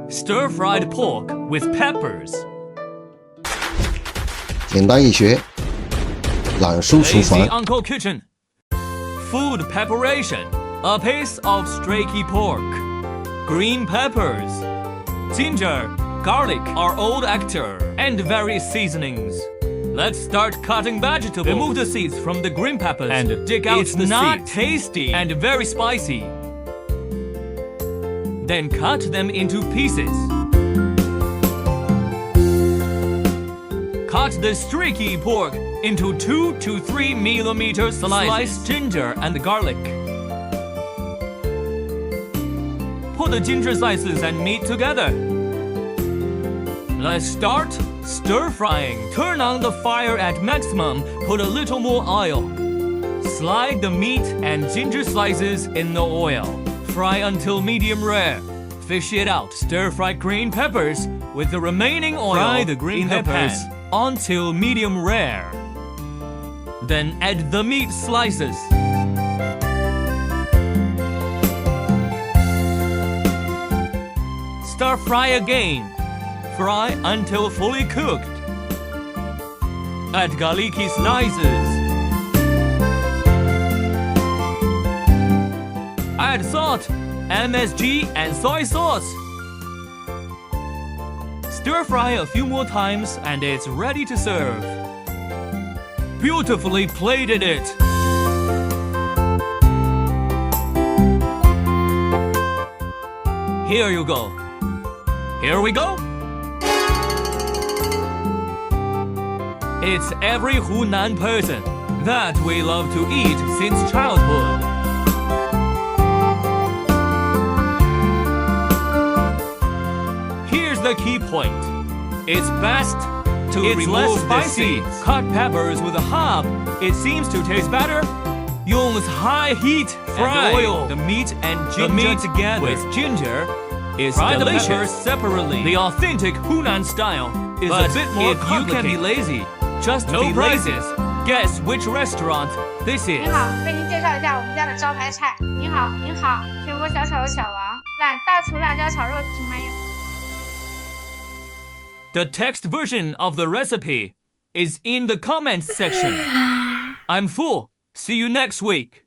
Stir-fried pork with peppers. 简单易学，懒叔厨 Lazy 房。 Uncle Kitchen. Food preparation. A piece of streaky pork. Green peppers. Ginger, garlic are old actor and various seasonings. Let's start cutting vegetables. Remove the seeds from the green peppers and dig out the seeds. It's not tasty and very spicy. Then cut them into pieces. Cut the streaky pork into 2 to 3 millimeter slices. Slice ginger and garlic. Put the ginger slices and meat together. Let's start stir-frying. Turn on the fire at maximum. Put a little more oil. Slide the meat and ginger slices in the oil. Fry until medium rare. Fish it out. Stir-fry green peppers with the remaining oil. Fry the green peppers until medium rare. Then add the meat slices. Stir-fry again. Fry until fully cooked. Add garlicky slices. Add salt, MSG, and soy sauce. Stir-fry a few more times and it's ready to serve. Beautifully plated it. Here you go. Here we go. It's every Hunan person that we love to eat since childhood. Here's the key point. It's best to remove the seeds. Cut peppers with a half. It seems to taste better. Use high heat fry the meat and ginger together with ginger. Is delicious. The peppers separately. The authentic Hunan style is a bit more complicated. You can be lazy, just no prices. Guess which restaurant this is? 您好，为您介绍一下我们家的招牌菜。您好，您好，全国小炒的小王，大厨辣椒炒肉请慢用。 The text version of the recipe is in the comments section. I'm full. See you next week.